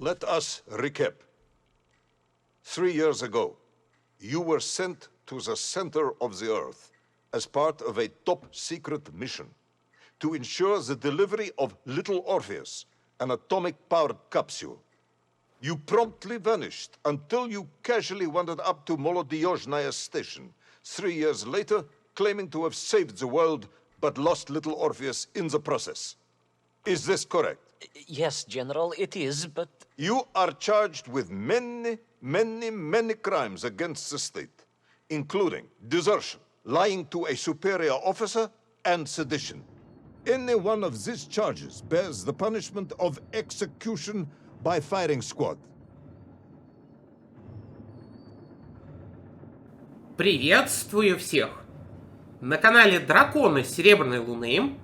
Let us recap. 3 years ago, you were sent to the center of the Earth as part of a top-secret mission to ensure the delivery of little Orpheus, an atomic-powered capsule. You promptly vanished until you casually wandered up to Molodiyozhnaya station 3 years later, claiming to have saved the world, but lost little Orpheus in the process. Is this correct? Yes, General, it is, but... You are charged with many crimes against the state, including desertion, lying to a superior officer, and sedition. Any one of these charges bears the punishment of execution by firing squad. Приветствую всех на канале Драконы Серебряной Луны.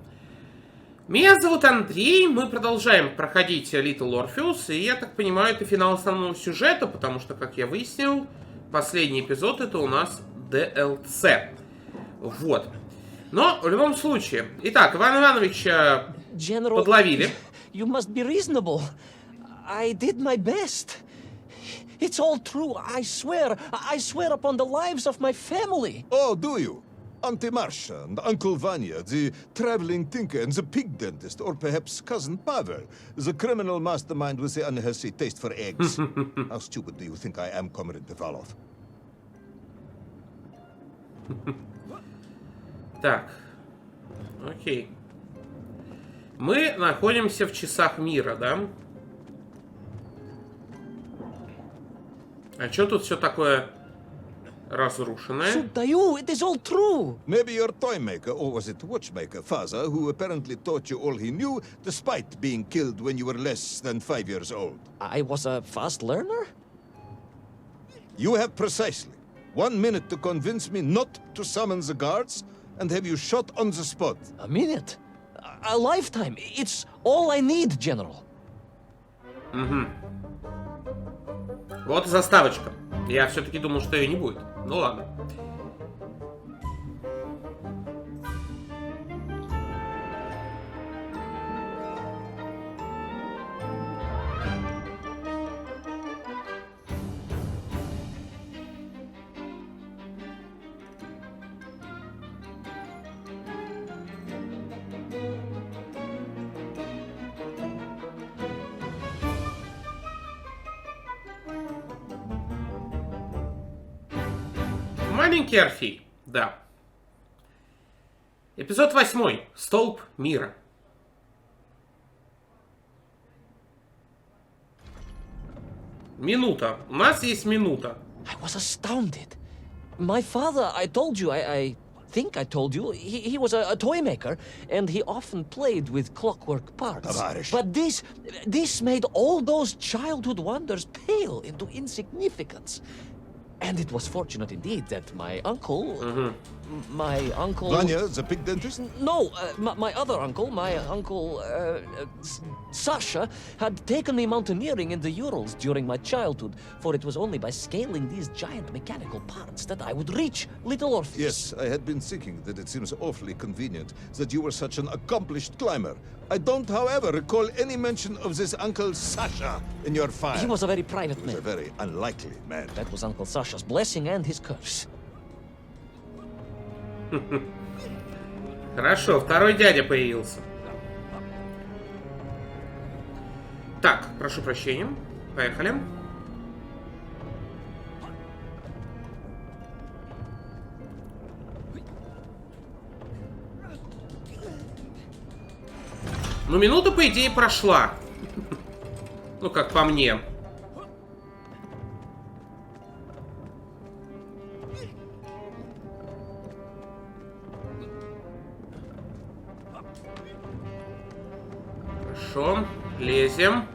Меня зовут Андрей, мы продолжаем проходить Little Orpheus, и я так понимаю, это финал основного сюжета, потому что, как я выяснил, последний эпизод это у нас DLC. Вот. Но в любом случае. Итак, Иван Иванович подловили. You must be reasonable. I did my best. It's all true, I swear. I swear upon the lives of my family. Oh, do you? Auntie Marcia and Uncle Vanya, the traveling tinker and the pig dentist, or perhaps Cousin Pavel, the criminal mastermind with the unhealthy taste for eggs. How stupid do you think I am, Comrade Devalov? Так, окей. Мы находимся в часах мира, да? А что тут все такое разрушенное? It is all true. Maybe your toy maker, or was it watchmaker, father, who apparently taught you all he knew, despite being killed when you were less than 5 years old. I was a fast learner? You have precisely 1 minute to convince me not to summon the guards, and have you shot on the spot. A minute? A lifetime. It's all I need, General. Угу. Вот заставочка. Я все-таки думал, что ее не будет. Ну ладно. Маленький Орфей, да. Эпизод 8. Столп Мира. Минута. У нас есть минута. I was astounded. My father, I told you, I think I told you, he was a toy maker, and he often played with clockwork parts. Tavarish. But this made all those childhood wonders pale into insignificance. And it was fortunate indeed that my uncle... My uncle... Vanya, the pig dentist? No, my other uncle, Sasha, had taken me mountaineering in the Urals during my childhood, for it was only by scaling these giant mechanical parts that I would reach Little Orpheus. Yes, I had been thinking that it seems awfully convenient that you were such an accomplished climber. I don't, however, recall any mention of this Uncle Sasha in your file. He was a very private man. He was a very unlikely man. That was Uncle Sasha's blessing and his curse. Хорошо, второй дядя появился. Так, прошу прощения. Поехали. Ну, минута, по идее, прошла. Ну, как по мне. Хорошо, лезем.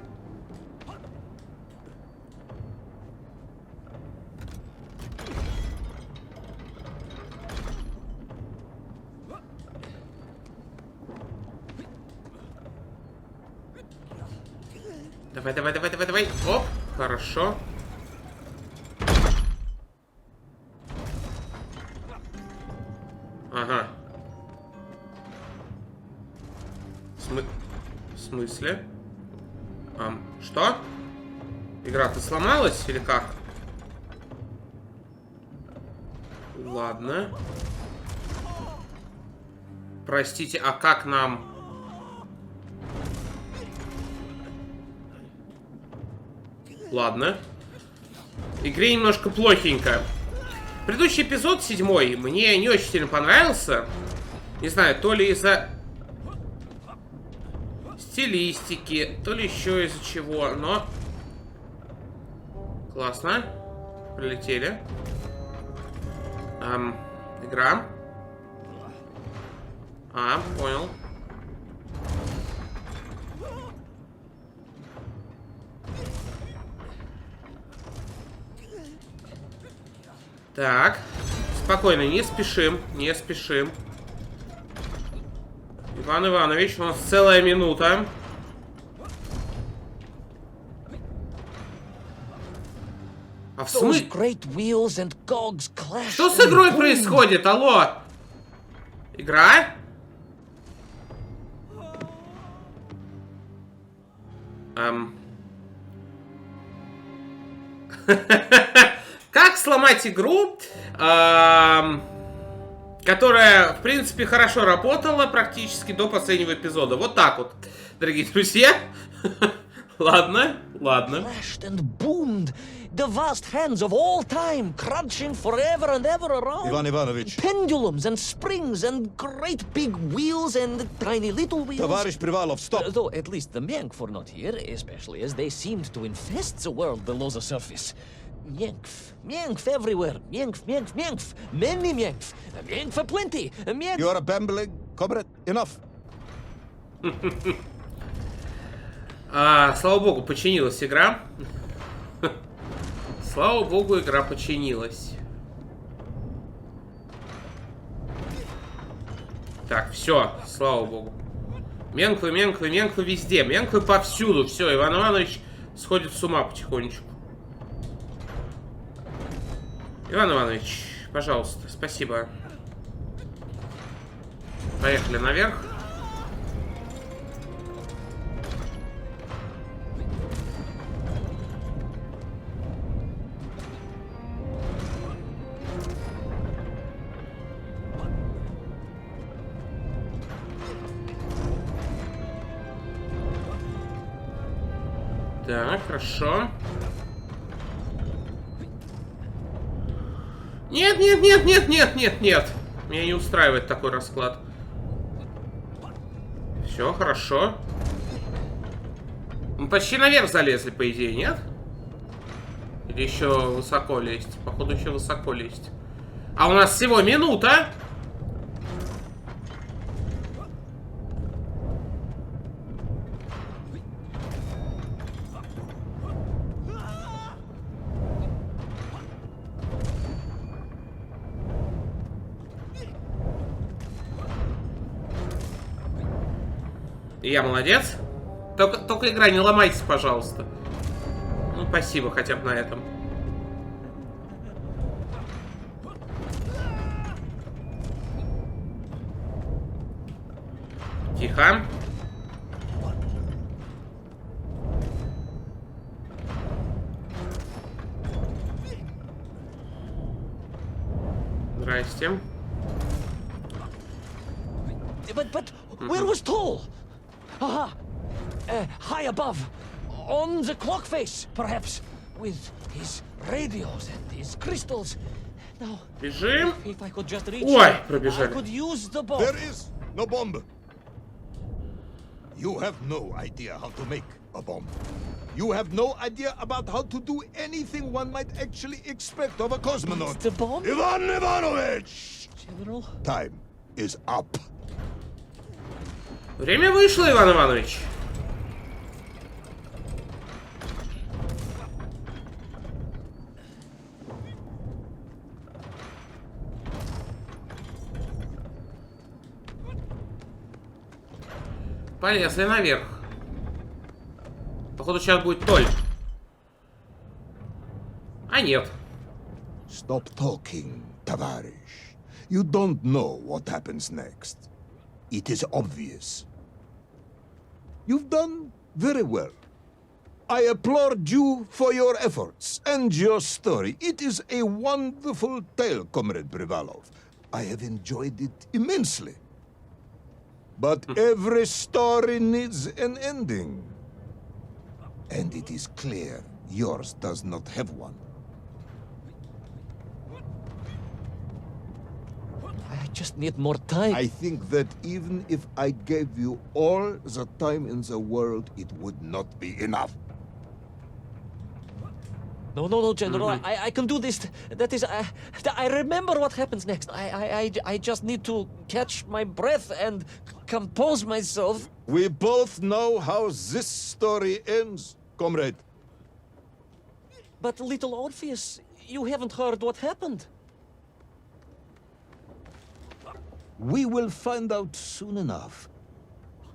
Давай. Оп, хорошо. Ага. В смысле? Что? Игра-то сломалась или как? Ладно. Простите, а как нам... Ладно. Игре немножко плохенько. Предыдущий эпизод, 7-й, мне не очень сильно понравился. Не знаю, то ли из-за стилистики, то ли еще из-за чего, но... Классно. Прилетели. Игра. Понял. Так. Спокойно, не спешим, не спешим. Иван Иванович, у нас целая минута. А в смысле? Что с игрой происходит? Алло? Игра? Как сломать игру, которая, в принципе, хорошо работала практически до последнего эпизода? Вот так вот, дорогие друзья. Ладно, ладно. The vast hands of all time crunching forever and ever around. Иван Иванович. Pendulums and springs and great big wheels and tiny little wheels. Товарищ Привалов, stop. Though at least the Myank were not here, especially as they seemed to infest the world below the surface. Myankf, Myankf everywhere. Myankf, Myankf, Myankf. Many Myankf. Myankf aplenty. Myankf. You are bambling, comrade. Enough. Слава богу, починилась игра. Слава богу, игра починилась. Так, все, слава богу. Менквы, менквы, менквы везде. Менквы повсюду. Все, Иван Иванович сходит с ума потихонечку. Иван Иванович, пожалуйста, спасибо. Поехали наверх. Так, хорошо. Нет, нет, нет, нет, нет, нет, нет. Меня не устраивает такой расклад. Все, хорошо. Мы почти наверх залезли, по идее, нет? Или еще высоко лезть? Походу, еще высоко лезть. А у нас всего минута. Я молодец. Только игра, не ломайтесь, пожалуйста. Ну, спасибо хотя бы на этом. Тихо. Здрасте. But where was Toll? Aha! High above, on the clock face, perhaps, with his radios and his crystals. Now, Бежим. if I could just reach Ой, him, I пробежали. could use the bomb. There is no bomb. You have no idea how to make a bomb. You have no idea about how to do anything one might actually expect of a cosmonaut. The bomb? Иван Иванович! General? Time is up. Время вышло, Иван Иванович. Полезли наверх. Походу сейчас будет Толь. А нет. Stop talking, товарищ. You don't know what happens next. It is obvious. You've done very well. I applaud you for your efforts and your story. It is a wonderful tale, Comrade Privalov. I have enjoyed it immensely. But every story needs an ending. And it is clear yours does not have one. I just need more time. I think that even if I gave you all the time in the world, it would not be enough. No, General. I can do this. That is, I remember what happens next. I just need to catch my breath and compose myself. We both know how this story ends, comrade. But little Orpheus, you haven't heard what happened. We will find out soon enough.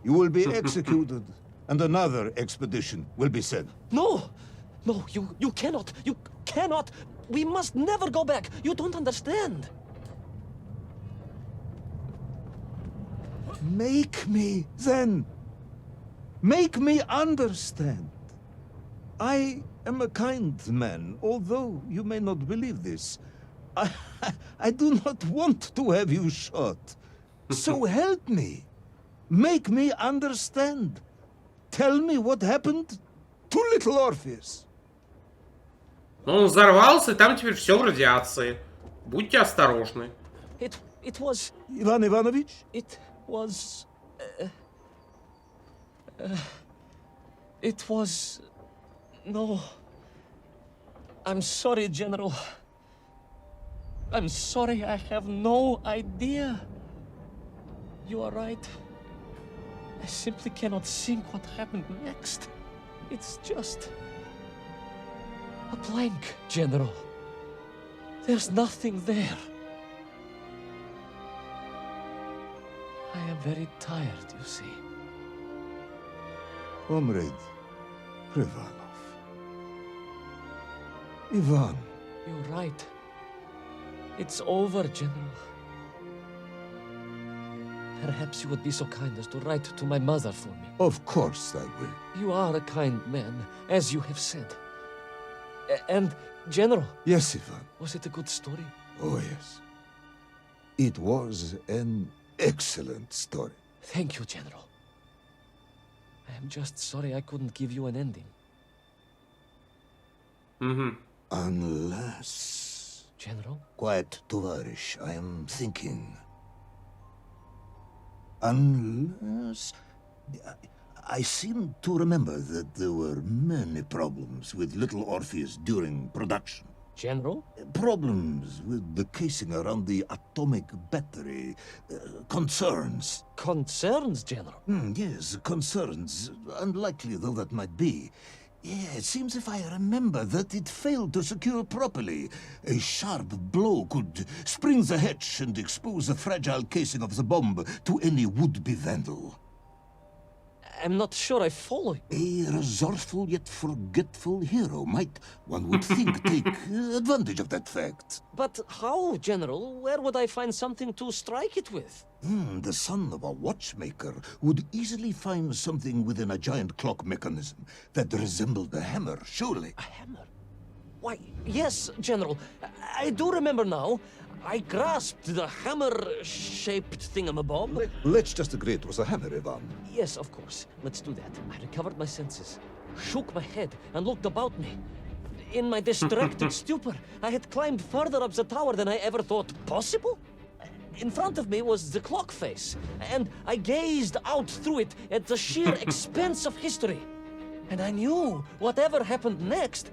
You will be executed, and another expedition will be sent. No, you cannot. You cannot. We must never go back. You don't understand. Make me, then. Make me understand. I am a kind man, although you may not believe this. I do not want to have you shot. So help me. Make me understand. Tell me what happened to little Orpheus. Он взорвался, и там теперь все в радиации. Будьте осторожны. It was... Иван Иванович? It was... It was... No. I'm sorry, General. I'm sorry, I have no idea. You are right. I simply cannot think what happened next. It's just... a blank, General. There's nothing there. I am very tired, you see. Comrade Privalov. Ivan. You're right. It's over, General. Perhaps you would be so kind as to write to my mother for me. Of course I will. You are a kind man, as you have said. And, General... Yes, Ivan. Was it a good story? Oh, yes. It was an excellent story. Thank you, General. I am just sorry I couldn't give you an ending. Unless... General? Quiet, Tovarish, I am thinking. Unless... I seem to remember that there were many problems with little Orpheus during production. General? Problems with the casing around the atomic battery. Concerns. Concerns, General? Yes, concerns. Unlikely though that might be. Yeah, it seems if I remember that it failed to secure properly. A sharp blow could spring the hatch and expose the fragile casing of the bomb to any would-be vandal. I'm not sure I follow you. A resourceful yet forgetful hero might, one would think, take advantage of that fact. But how, General? Where would I find something to strike it with? The son of a watchmaker would easily find something within a giant clock mechanism that resembled a hammer, surely. A hammer? Why, yes, General. I do remember now. I grasped the hammer-shaped thingamabob. Let's just agree it was a hammer, Ivan. Yes, of course. Let's do that. I recovered my senses, shook my head, and looked about me. In my distracted stupor, I had climbed further up the tower than I ever thought possible. In front of me was the clock face, and I gazed out through it at the sheer expanse of history. And I knew whatever happened next...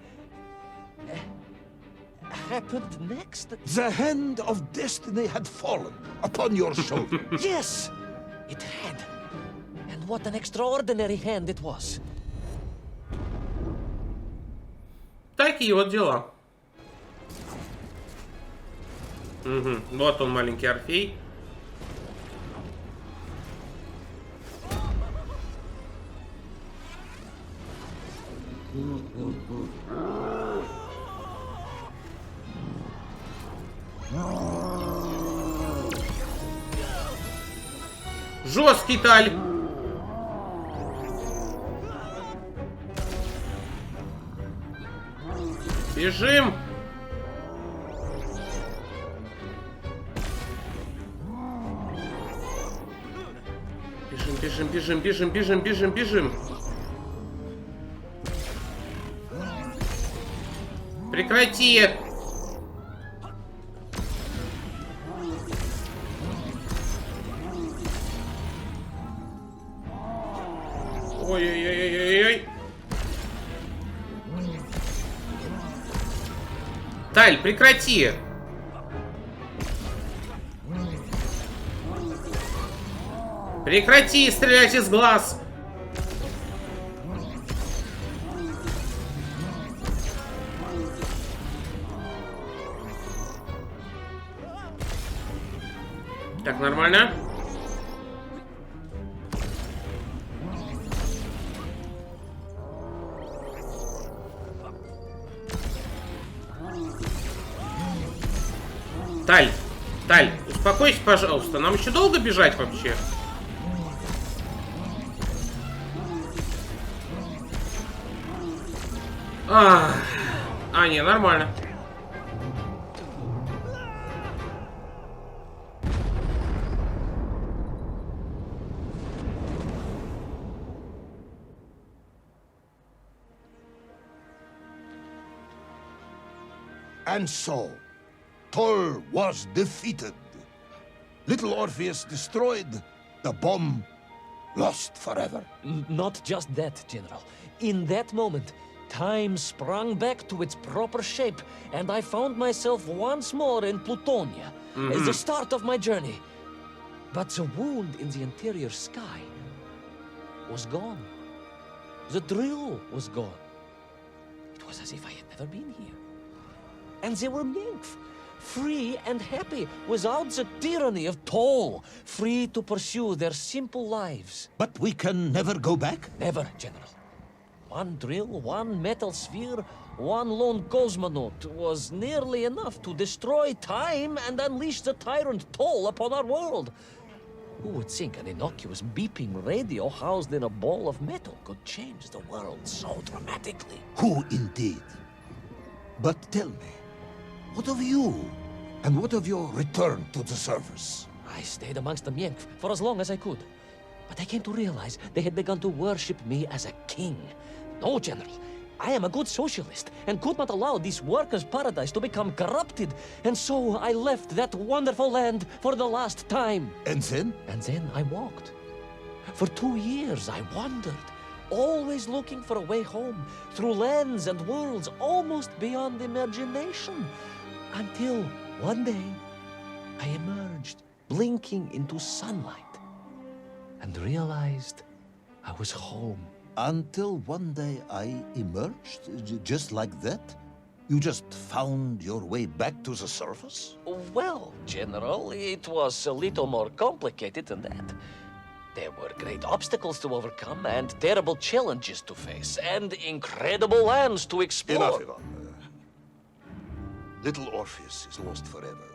happened next? The hand of destiny had fallen upon your shoulder. Yes, it had. And what an extraordinary hand it was. Такие вот дела. Вот он, маленький Орфей. Жесткий таль. Бежим! Бежим, бежим, бежим, бежим, бежим, бежим. Прекрати! Ой-ой-ой-ой-ой. Таль, прекрати! Прекрати стрелять из глаз! Так, нормально. Таль, успокойся, пожалуйста. Нам еще долго бежать вообще? Не, нормально. And so, Thor was defeated. Little Orpheus destroyed, the bomb lost forever. Not just that, General. In that moment, time sprung back to its proper shape, and I found myself once more in Plutonia, as the start of my journey. But the wound in the interior sky was gone. The drill was gone. It was as if I had never been here. And they were nymph, free and happy, without the tyranny of toll, free to pursue their simple lives. But we can never go back? Never, General. One drill, one metal sphere, one lone cosmonaut was nearly enough to destroy time and unleash the tyrant toll upon our world. Who would think an innocuous beeping radio housed in a ball of metal could change the world so dramatically? Who indeed? But tell me, what of you? And what of your return to the surface? I stayed amongst the Myenk for as long as I could. But I came to realize they had begun to worship me as a king. No, General. I am a good socialist and could not allow this workers' paradise to become corrupted. And so I left that wonderful land for the last time. And then? And then I walked. For 2 years I wandered, always looking for a way home, through lands and worlds almost beyond imagination. Until one day I emerged, blinking into sunlight, and realized I was home. Until one day I emerged, just like that? You just found your way back to the surface? Well, General, it was a little more complicated than that. There were great obstacles to overcome, and terrible challenges to face, and incredible lands to explore. Enough, Ivan. Little Orpheus is lost forever.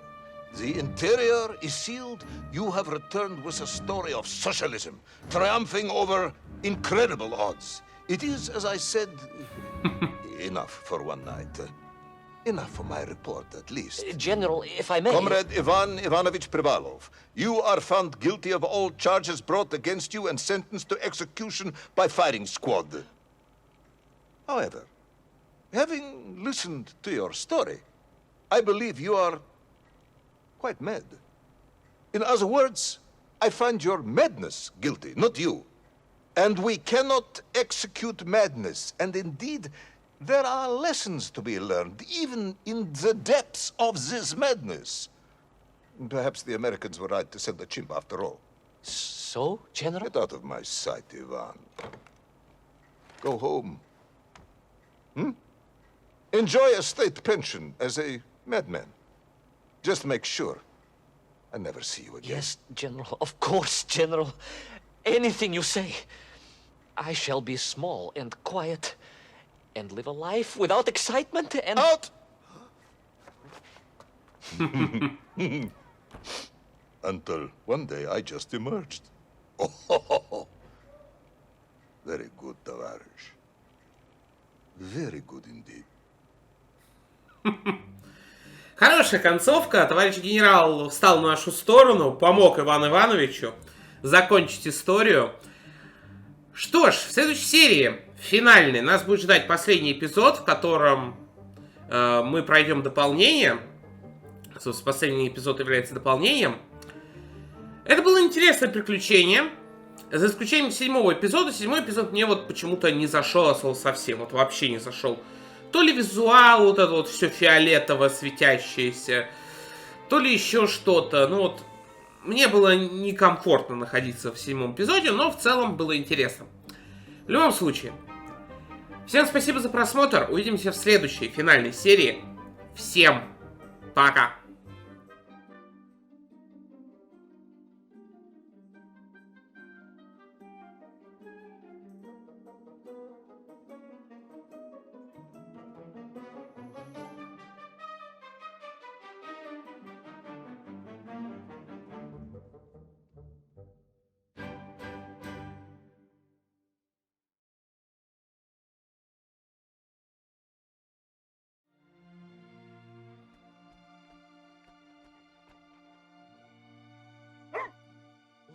The interior is sealed. You have returned with a story of socialism, triumphing over incredible odds. It is, as I said, enough for one night. Enough for my report, at least. General, if I may... Comrade Ivan Ivanovich Privalov, you are found guilty of all charges brought against you and sentenced to execution by firing squad. However, having listened to your story, I believe you are quite mad. In other words, I find your madness guilty, not you. And we cannot execute madness. And indeed, there are lessons to be learned, even in the depths of this madness. Perhaps the Americans were right to send a chimp after all. So, General? Get out of my sight, Ivan. Go home. Enjoy a state pension as a madman. Just make sure I never see you again. Yes, General. Of course, General. Anything you say. I shall be small and quiet and live a life without excitement and... Out! Until one day I just emerged. Oh, very good, Tavarish. Very good indeed. Хорошая концовка. Товарищ генерал встал на нашу сторону, помог Ивану Ивановичу закончить историю. Что ж, в следующей серии, финальной, нас будет ждать последний эпизод, в котором мы пройдем дополнение. Собственно, последний эпизод является дополнением. Это было интересное приключение. За исключением 7-го эпизода. 7-й эпизод мне вот почему-то не зашел совсем. Вот вообще не зашел. То ли визуал, вот это вот все фиолетово светящееся, то ли еще что-то. Ну вот, мне было некомфортно находиться в 7-м эпизоде, но в целом было интересно. В любом случае, всем спасибо за просмотр. Увидимся в следующей финальной серии. Всем пока!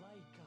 Like